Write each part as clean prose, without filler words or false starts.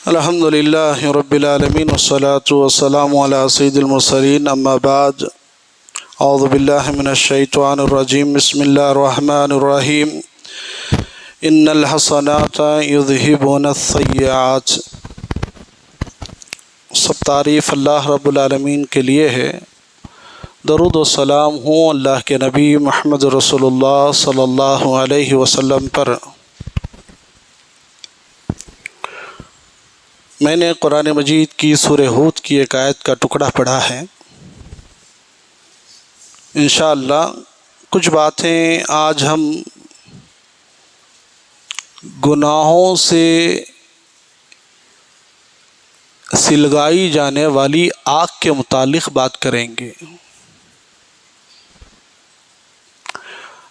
الحمد للہ رب العالمین والصلاة والسلام علی سید المرسلین اما بعد اعوذ باللہ من الشیطان الرجیم بسم اللہ الرحمن الرحیم ان الحسنات یذہبون السیئات۔ سب تعریف اللہ رب العالمین کے لیے ہے۔ درود و سلام ہوں اللہ کے نبی محمد رسول اللہ صلی اللہ علیہ وسلم پر۔ میں نے قرآن مجید کی سورہ ہود کی ایک آیت کا ٹکڑا پڑھا ہے۔ انشاءاللہ کچھ باتیں آج ہم گناہوں سے سلگائی جانے والی آگ کے متعلق بات کریں گے۔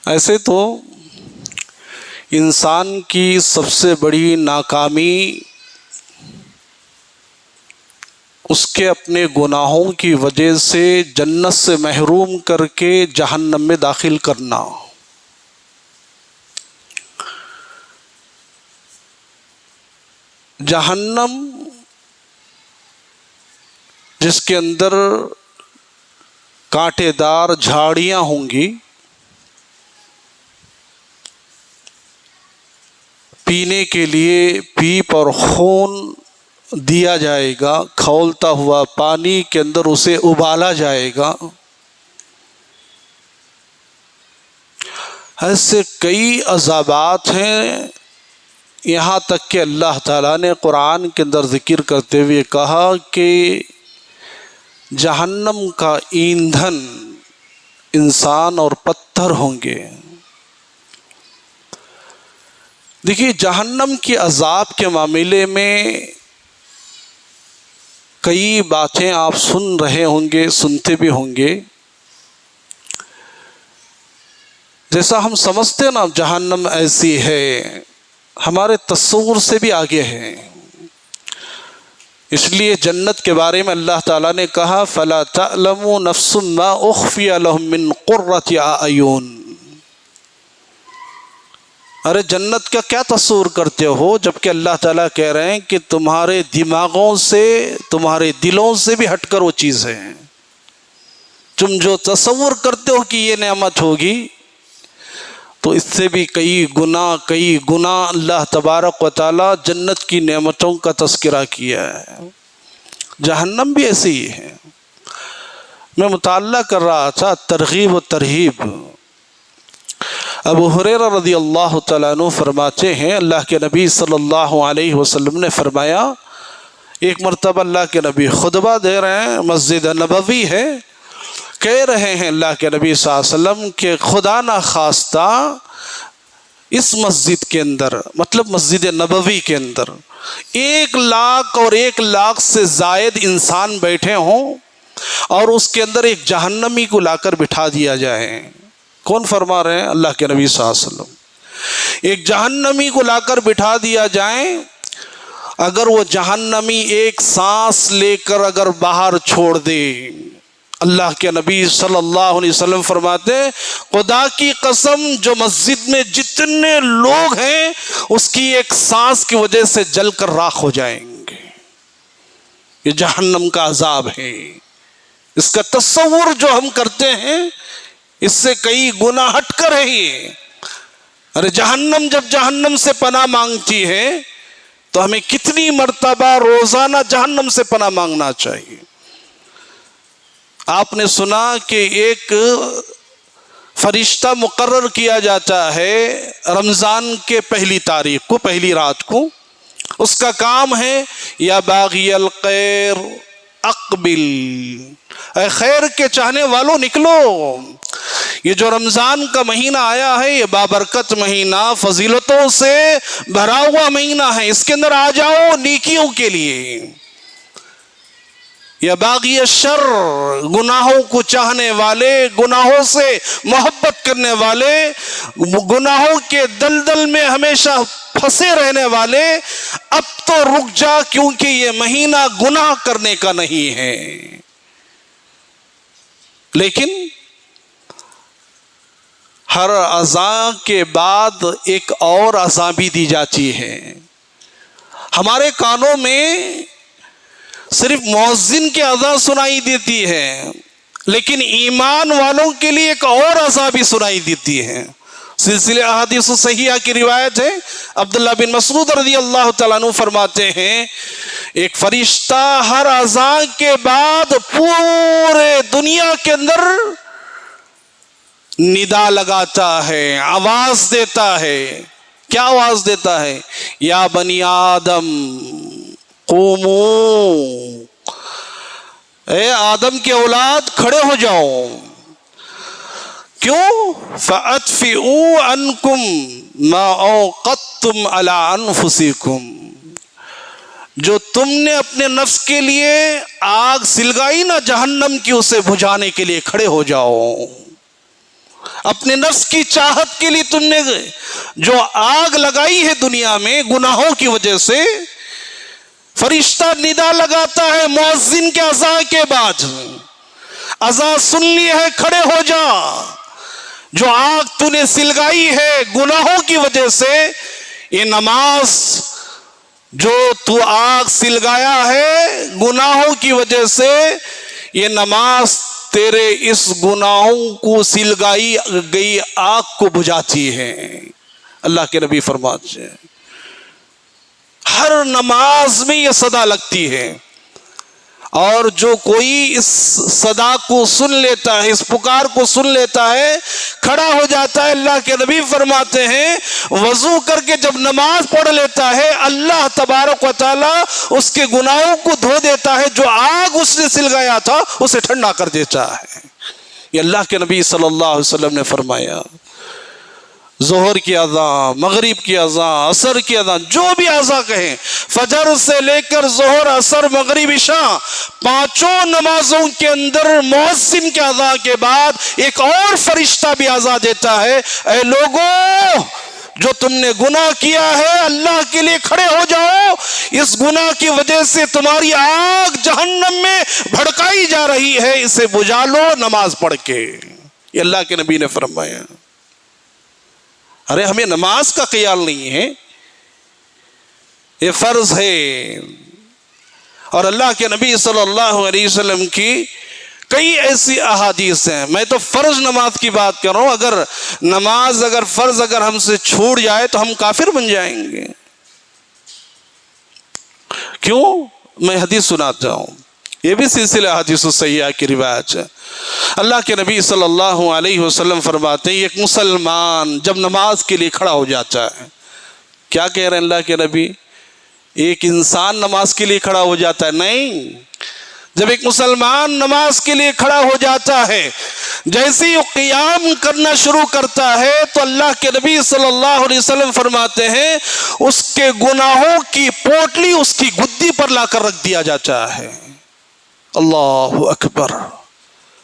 ایسے تو انسان کی سب سے بڑی ناکامی اس کے اپنے گناہوں کی وجہ سے جنت سے محروم کر کے جہنم میں داخل کرنا۔ جہنم جس کے اندر کانٹے دار جھاڑیاں ہوں گی، پینے کے لیے پیپ اور خون دیا جائے گا، کھولتا ہوا پانی کے اندر اسے ابالا جائے گا۔ ایسے کئی عذابات ہیں، یہاں تک کہ اللہ تعالیٰ نے قرآن کے اندر ذکر کرتے ہوئے کہا کہ جہنم کا ایندھن انسان اور پتھر ہوں گے۔ دیکھیے، جہنم کے عذاب کے معاملے میں کئی باتیں آپ سن رہے ہوں گے، سنتے بھی ہوں گے۔ جیسا ہم سمجھتے نا جہنم ایسی ہے، ہمارے تصور سے بھی آگے ہے۔ اس لیے جنت کے بارے میں اللہ تعالیٰ نے کہا فَلَا تَعْلَمُ نَفْسٌ مَّا أُخْفِيَ لَهُم مِّن قُرَّةِ أَعْيُنٍ۔ ارے جنت کا کیا تصور کرتے ہو، جبکہ اللہ تعالیٰ کہہ رہے ہیں کہ تمہارے دماغوں سے، تمہارے دلوں سے بھی ہٹ کر وہ چیز ہے۔ تم جو تصور کرتے ہو کہ یہ نعمت ہوگی، تو اس سے بھی کئی گنا اللہ تبارک و تعالیٰ جنت کی نعمتوں کا تذکرہ کیا ہے۔ جہنم بھی ایسے ہی ہے۔ میں مطالعہ کر رہا تھا ترغیب و ترہیب۔ ابو ہریرہ رضی اللہ تعالیٰ عنہ فرماتے ہیں، اللہ کے نبی صلی اللہ علیہ وسلم نے فرمایا، ایک مرتبہ اللہ کے نبی خطبہ دے رہے ہیں، مسجد نبوی ہے، کہہ رہے ہیں اللہ کے نبی صلی اللہ علیہ وسلم کہ خدا نخواستہ اس مسجد کے اندر، مطلب مسجد نبوی کے اندر 1,00,000 اور 1,00,000 سے زائد انسان بیٹھے ہوں اور اس کے اندر ایک جہنمی کو لا کر بٹھا دیا جائے۔ کون فرما رہے ہیں؟ اللہ کے نبی صلی اللہ علیہ وسلم۔ ایک جہنمی کو لا کر بٹھا دیا جائے، اگر وہ جہنمی ایک سانس لے کر اگر باہر چھوڑ دے، اللہ کے نبی صلی اللہ علیہ وسلم فرماتے ہیں خدا کی قسم جو مسجد میں جتنے لوگ ہیں اس کی ایک سانس کی وجہ سے جل کر راکھ ہو جائیں گے۔ یہ جہنم کا عذاب ہے۔ اس کا تصور جو ہم کرتے ہیں اس سے کئی گنا ہٹ کر ہے یہ۔ ارے جہنم جب جہنم سے پناہ مانگتی ہے تو ہمیں کتنی مرتبہ روزانہ جہنم سے پناہ مانگنا چاہیے۔ آپ نے سنا کہ ایک فرشتہ مقرر کیا جاتا ہے رمضان کے پہلی تاریخ کو، پہلی رات کو، اس کا کام ہے یا باغی الخیر اقبل، اے خیر کے چاہنے والوں نکلو۔ یہ جو رمضان کا مہینہ آیا ہے یہ بابرکت مہینہ، فضیلتوں سے بھرا ہوا مہینہ ہے، اس کے اندر آ جاؤ نیکیوں کے لیے۔ یا باغی الشر، گناہوں کو چاہنے والے، گناہوں سے محبت کرنے والے، گناہوں کے دلدل میں ہمیشہ پھنسے رہنے والے، اب تو رک جا کیونکہ یہ مہینہ گناہ کرنے کا نہیں ہے۔ لیکن ہر اذان کے بعد ایک اور اذان بھی دی جاتی ہے۔ ہمارے کانوں میں صرف مؤذن کی اذان سنائی دیتی ہے، لیکن ایمان والوں کے لیے ایک اور اذان بھی سنائی دیتی ہے۔ سلسلہ احادیث صحیحہ کی روایت ہے، عبداللہ بن مسعود رضی اللہ تعالیٰ عنہ فرماتے ہیں ایک فرشتہ ہر اذان کے بعد پورے دنیا کے اندر ندا لگاتا ہے، آواز دیتا ہے۔ کیا آواز دیتا ہے؟ یا بنی آدم قومو، اے آدم کے اولاد کھڑے ہو جاؤ۔ کیوں؟ فَأَطْفِئُوا عَنْكُمْ مَا أَوْقَدْتُمْ عَلَىٰ أَنفُسِكُمْ، جو تم نے اپنے نفس کے لیے آگ سلگائی نا جہنم کی، اسے بجھانے کے لیے کھڑے ہو جاؤ۔ اپنے نفس کی چاہت کے لیے تم نے جو آگ لگائی ہے دنیا میں گناہوں کی وجہ سے، فرشتہ ندا لگاتا ہے مؤذن کے اذان کے بعد، اذان سن لی ہے کھڑے ہو جا، جو آگ تو نے سلگائی ہے گناہوں کی وجہ سے، یہ نماز جو تو آگ سلگایا ہے گناہوں کی وجہ سے، یہ نماز تیرے اس گناہوں کو سلگائی گئی آگ کو بجھاتی ہے۔ اللہ کے نبی فرماتے ہیں ہر نماز میں یہ صدا لگتی ہے، اور جو کوئی اس صدا کو سن لیتا ہے، اس پکار کو سن لیتا ہے، کھڑا ہو جاتا ہے۔ اللہ کے نبی فرماتے ہیں وضو کر کے جب نماز پڑھ لیتا ہے، اللہ تبارک و تعالی اس کے گناہوں کو دھو دیتا ہے، جو آگ اس نے سلگایا تھا اسے ٹھنڈا کر دیتا ہے۔ یہ اللہ کے نبی صلی اللہ علیہ وسلم نے فرمایا۔ ظہر کی اذان، مغرب کی اذان، عصر کی اذان، جو بھی اذان کہیں، فجر سے لے کر ظہر، عصر، مغرب، عشاء، پانچوں نمازوں کے اندر مؤذن کے اذان کے بعد ایک اور فرشتہ بھی اذان دیتا ہے، اے لوگوں جو تم نے گناہ کیا ہے اللہ کے لیے کھڑے ہو جاؤ، اس گناہ کی وجہ سے تمہاری آگ جہنم میں بھڑکائی جا رہی ہے، اسے بجھا لو نماز پڑھ کے۔ یہ اللہ کے نبی نے فرمایا۔ ارے ہمیں نماز کا خیال نہیں ہے، یہ فرض ہے، اور اللہ کے نبی صلی اللہ علیہ وسلم کی کئی ایسی احادیث ہیں۔ میں تو فرض نماز کی بات کر رہا ہوں، اگر نماز فرض ہم سے چھوٹ جائے تو ہم کافر بن جائیں گے۔ کیوں؟ میں حدیث سناتا ہوں، یہ بھی سلسلہ حدیث صحیحہ کی روایت ہے۔ اللہ کے نبی صلی اللہ علیہ وسلم فرماتے ہیں ایک مسلمان جب نماز کے لیے کھڑا ہو جاتا ہے، کیا کہہ رہے ہیں اللہ کے نبی؟ ایک انسان نماز کے لیے کھڑا ہو جاتا ہے؟ نہیں، جب ایک مسلمان نماز کے لیے کھڑا ہو جاتا ہے، جیسے ہی وہ قیام کرنا شروع کرتا ہے تو اللہ کے نبی صلی اللہ علیہ وسلم فرماتے ہیں اس کے گناہوں کی پوٹلی اس کی گدی پر لا کر رکھ دیا جاتا ہے۔ اللہ اکبر،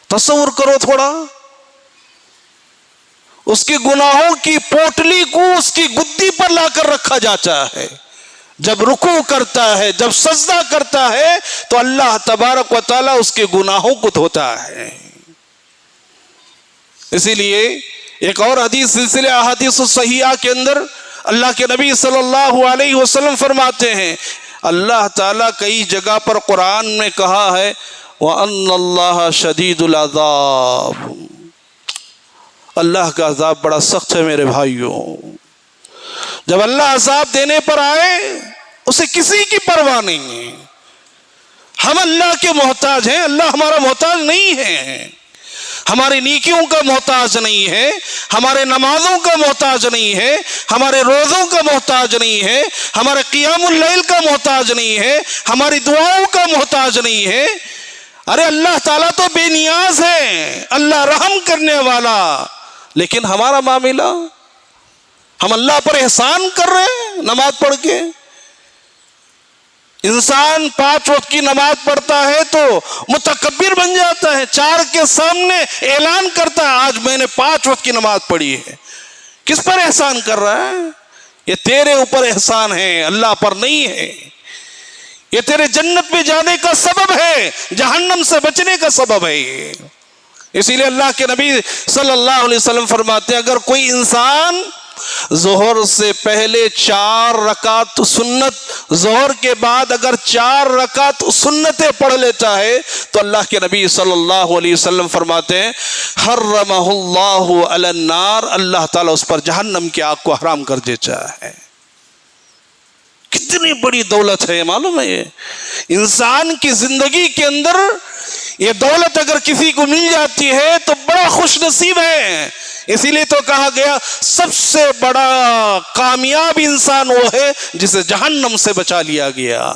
تصور کرو تھوڑا، اس کے گناہوں کی پوٹلی کو اس کی گدی پر لا کر رکھا جاتا ہے۔ جب رکوع کرتا ہے، جب سجدہ کرتا ہے تو اللہ تبارک و تعالیٰ اس کے گناہوں کو دھوتا ہے۔ اسی لیے ایک اور حدیث سلسلہ احادیث صحیحہ کے اندر اللہ کے نبی صلی اللہ علیہ وسلم فرماتے ہیں اللہ تعالیٰ کئی جگہ پر قرآن میں کہا ہے وَأَنَّ اللَّهَ شَدِيدُ الْعَذَابِ، اللہ کا عذاب بڑا سخت ہے میرے بھائیوں۔ جب اللہ عذاب دینے پر آئے اسے کسی کی پرواہ نہیں ہے۔ ہم اللہ کے محتاج ہیں، اللہ ہمارا محتاج نہیں ہے، ہماری نیکیوں کا محتاج نہیں ہے، ہمارے نمازوں کا محتاج نہیں ہے، ہمارے روزوں کا محتاج نہیں ہے، ہمارے قیام اللیل کا محتاج نہیں ہے، ہماری دعاؤں کا محتاج نہیں ہے۔ ارے اللہ تعالیٰ تو بے نیاز ہے، اللہ رحم کرنے والا، لیکن ہمارا معاملہ، ہم اللہ پر احسان کر رہے ہیں نماز پڑھ کے۔ انسان 5 وقت کی نماز پڑھتا ہے تو متکبر بن جاتا ہے، 4 کے سامنے اعلان کرتا ہے آج میں نے 5 وقت کی نماز پڑھی ہے۔ کس پر احسان کر رہا ہے؟ یہ تیرے اوپر احسان ہے، اللہ پر نہیں ہے۔ یہ تیرے جنت میں جانے کا سبب ہے، جہنم سے بچنے کا سبب ہے۔ اسی لیے اللہ کے نبی صلی اللہ علیہ وسلم فرماتے ہیں اگر کوئی انسان ظہر سے پہلے 4 رکعت سنت، ظہر کے بعد اگر 4 رکعت سنتیں پڑھ لیتا ہے تو اللہ کے نبی صلی اللہ علیہ وسلم فرماتے ہیں حرمہ اللہ علی النار، اللہ تعالیٰ اس پر جہنم کی آگ کو حرام کر دیتا ہے۔ کتنی بڑی دولت ہے، معلوم ہے؟ یہ انسان کی زندگی کے اندر یہ دولت اگر کسی کو مل جاتی ہے تو بڑا خوش نصیب ہے۔ اسی لیے تو کہا گیا سب سے بڑا کامیاب انسان وہ ہے جسے جہنم سے بچا لیا گیا،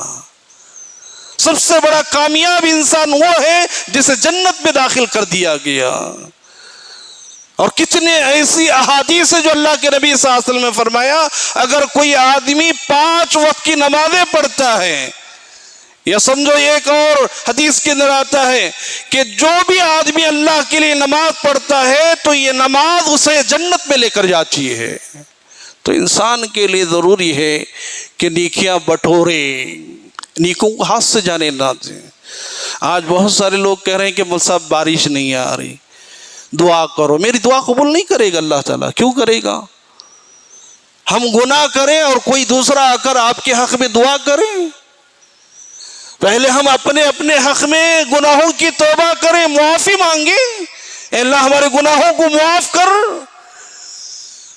سب سے بڑا کامیاب انسان وہ ہے جسے جنت میں داخل کر دیا گیا۔ اور کتنے ایسی احادیث ہے جو اللہ کے نبی صلی اللہ علیہ وسلم نے فرمایا اگر کوئی آدمی 5 وقت کی نمازیں پڑھتا ہے، یا سمجھو ایک اور حدیث کے اندر آتا ہے کہ جو بھی آدمی اللہ کے لیے نماز پڑھتا ہے تو یہ نماز اسے جنت میں لے کر جاتی ہے۔ تو انسان کے لیے ضروری ہے کہ نیکیاں بٹورے، نیکوں کو ہاتھ سے جانے نہ دیں۔ آج بہت سارے لوگ کہہ رہے ہیں کہ مولوی صاحب بارش نہیں آ رہی، دعا کرو۔ میری دعا قبول نہیں کرے گا اللہ تعالیٰ، کیوں کرے گا؟ ہم گناہ کریں اور کوئی دوسرا آ کر آپ کے حق میں دعا کرے؟ پہلے ہم اپنے حق میں گناہوں کی توبہ کریں، معافی مانگے، اے اللہ ہمارے گناہوں کو معاف کر۔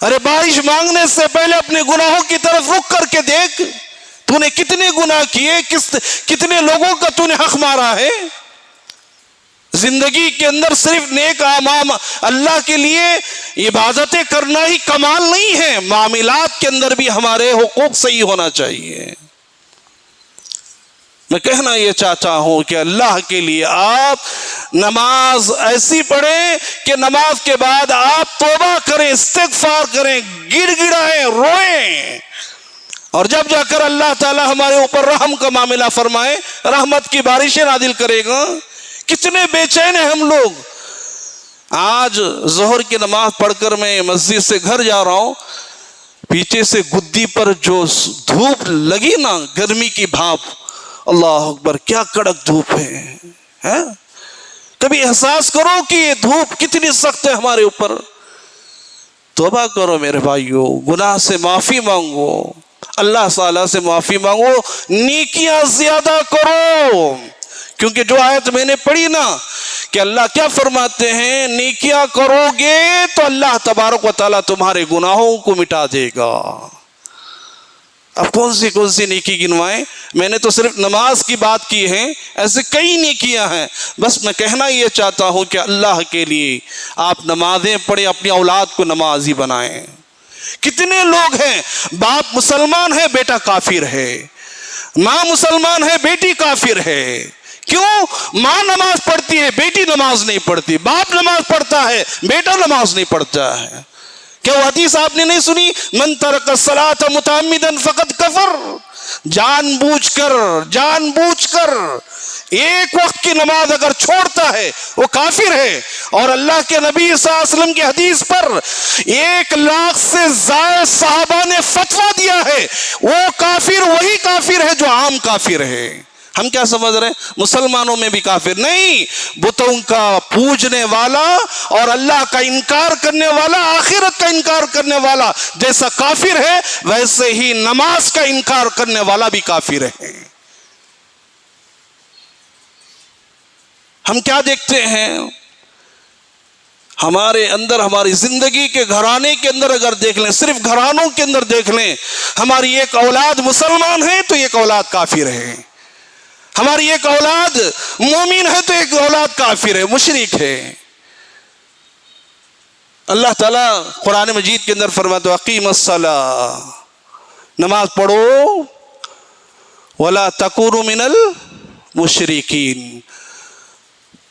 ارے بارش مانگنے سے پہلے اپنے گناہوں کی طرف رک کر کے دیکھ، تو نے کتنے گناہ کیے، کتنے لوگوں کا تو نے حق مارا ہے۔ زندگی کے اندر صرف نیک اعمال اللہ کے لیے عبادتیں کرنا ہی کمال نہیں ہے، معاملات کے اندر بھی ہمارے حقوق صحیح ہونا چاہیے۔ میں کہنا یہ چاہتا ہوں کہ اللہ کے لیے آپ نماز ایسی پڑھیں کہ نماز کے بعد آپ توبہ کریں، استغفار کریں، گڑ گڑائیں، روئیں، اور جب جا کر اللہ تعالی ہمارے اوپر رحم کا معاملہ فرمائے، رحمت کی بارشیں نازل کرے گا۔ کتنے بے چین ہیں ہم لوگ۔ آج ظہر کی نماز پڑھ کر میں مسجد سے گھر جا رہا ہوں، پیچھے سے گدی پر جو دھوپ لگی نا، گرمی کی بھاپ، اللہ اکبر کیا کڑک دھوپ ہے۔ کبھی احساس کرو کہ یہ دھوپ کتنی سخت ہے ہمارے اوپر۔ توبہ کرو میرے بھائیو، گناہ سے معافی مانگو، اللہ تعالیٰ سے معافی مانگو، نیکیاں زیادہ کرو، کیونکہ جو آیت میں نے پڑھی نا کہ اللہ کیا فرماتے ہیں، نیکیاں کرو گے تو اللہ تبارک و تعالیٰ تمہارے گناہوں کو مٹا دے گا۔ اب کون سی نیکی گنوائیں؟ میں نے تو صرف نماز کی بات کی ہے، ایسے کئی نیکیاں ہیں۔ بس میں کہنا یہ چاہتا ہوں کہ اللہ کے لیے آپ نمازیں پڑھیں، اپنی اولاد کو نمازی بنائیں۔ کتنے لوگ ہیں باپ مسلمان ہے بیٹا کافر ہے، ماں مسلمان ہے بیٹی کافر ہے۔ کیوں؟ ماں نماز پڑھتی ہے بیٹی نماز نہیں پڑھتی، باپ نماز پڑھتا ہے بیٹا نماز نہیں پڑھتا ہے۔ کیا وہ حدیث آپ نے نہیں سنی؟ من ترک الصلاۃ متعمدا فقد کفر، جان بوجھ کر ایک وقت کی نماز اگر چھوڑتا ہے وہ کافر ہے۔ اور اللہ کے نبی صلی اللہ علیہ وسلم کی حدیث پر 1,00,000 سے زائد صحابہ نے فتویٰ دیا ہے، وہ کافر وہی کافر ہے جو عام کافر ہے۔ ہم کیا سمجھ رہے ہیں مسلمانوں میں بھی کافر نہیں، بتوں کا پوجنے والا اور اللہ کا انکار کرنے والا، آخرت کا انکار کرنے والا جیسا کافر ہے، ویسے ہی نماز کا انکار کرنے والا بھی کافر ہے۔ ہم کیا دیکھتے ہیں ہمارے اندر، ہماری زندگی کے گھرانے کے اندر اگر دیکھ لیں، صرف گھرانوں کے اندر دیکھ لیں، ہماری ایک اولاد مسلمان ہے تو ایک اولاد کافر ہے، ہماری ایک اولاد مومن ہے تو ایک اولاد کافر ہے، مشرک ہے۔ اللہ تعالیٰ قرآن مجید کے اندر فرماتا ہے اقیم الصلاۃ، نماز پڑھو، ولا تکونوا من المشرکین۔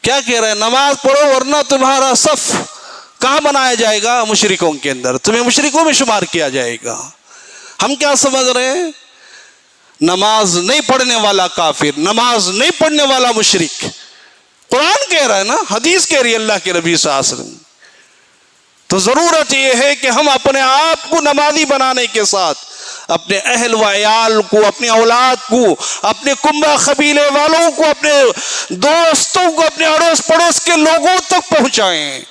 کیا کہہ رہے ہیں؟ نماز پڑھو ورنہ تمہارا صف کہاں بنایا جائے گا؟ مشرکوں کے اندر، تمہیں مشرکوں میں شمار کیا جائے گا۔ ہم کیا سمجھ رہے ہیں؟ نماز نہیں پڑھنے والا کافر، نماز نہیں پڑھنے والا مشرک۔ قرآن کہہ رہا ہے نا، حدیث کہہ رہی ہے اللہ کے نبی صلی اللہ علیہ وسلم۔ تو ضرورت یہ ہے کہ ہم اپنے آپ کو نمازی بنانے کے ساتھ اپنے اہل و عیال کو، اپنی اولاد کو، اپنے کنبہ قبیلے والوں کو، اپنے دوستوں کو، اپنے اڑوس پڑوس کے لوگوں تک پہنچائیں۔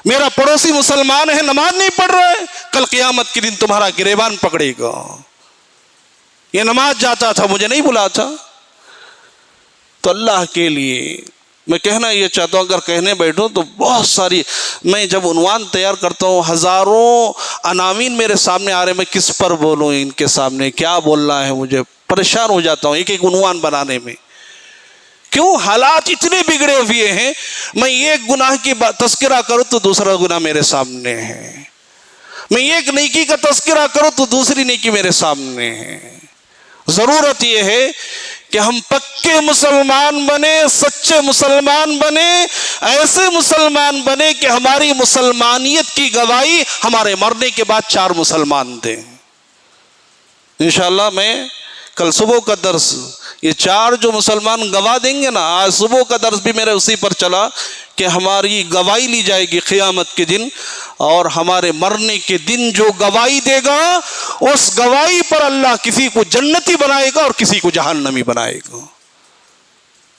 میرا پڑوسی مسلمان ہے نماز نہیں پڑھ رہا ہے، کل قیامت کے دن تمہارا گریبان پکڑے گا، یہ نماز جاتا تھا مجھے نہیں بلاتا۔ تو اللہ کے لیے میں کہنا یہ چاہتا ہوں، اگر کہنے بیٹھوں تو بہت ساری، میں جب عنوان تیار کرتا ہوں ہزاروں عناوین میرے سامنے آ رہے، میں کس پر بولوں، ان کے سامنے کیا بولنا ہے، مجھے پریشان ہو جاتا ہوں ایک ایک عنوان بنانے میں۔ کیوں؟ حالات اتنے بگڑے ہوئے ہیں، میں ایک گناہ کی تذکرہ کروں تو دوسرا گناہ میرے سامنے ہے، میں ایک نیکی کا تذکرہ کروں تو دوسری نیکی میرے سامنے ہے۔ ضرورت یہ ہے کہ ہم پکے مسلمان بنے، سچے مسلمان بنے، ایسے مسلمان بنے کہ ہماری مسلمانیت کی گواہی ہمارے مرنے کے بعد 4 مسلمان دیں۔ انشاءاللہ میں کل صبح کا درس، یہ 4 جو مسلمان گواہ دیں گے نا، آج صبح کا درس بھی میرے اسی پر چلا کہ ہماری گواہی لی جائے گی قیامت کے دن، اور ہمارے مرنے کے دن جو گواہی دے گا اس گواہی پر اللہ کسی کو جنتی بنائے گا اور کسی کو جہنمی بنائے گا۔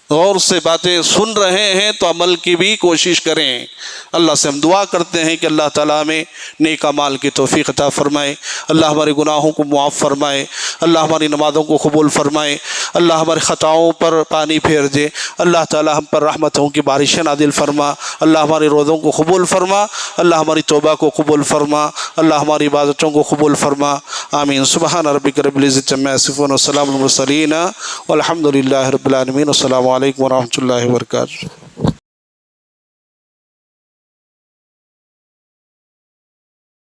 اور سے باتیں سن رہے ہیں تو عمل کی بھی کوشش کریں۔ اللہ سے ہم دعا کرتے ہیں کہ اللہ تعالیٰ ہمیں نیک اعمال کی توفیق عطا فرمائے، اللہ ہمارے گناہوں کو معاف فرمائے، اللہ ہماری نمازوں کو قبول فرمائے، اللہ ہمارے خطاؤں پر پانی پھیر دے، اللہ تعالیٰ ہم پر رحمتوں کی بارشیں نازل فرما، اللہ ہمارے روزوں کو قبول فرما، اللہ ہماری توبہ کو قبول فرما، اللہ ہماری عبادتوں کو قبول فرما، آمین۔ سبحان ربک رب العزت عما یصفون وسلام علی المرسلین والحمد للہ رب العالمین، السلام علیکم ورحمۃ اللہ وبرکاتہ۔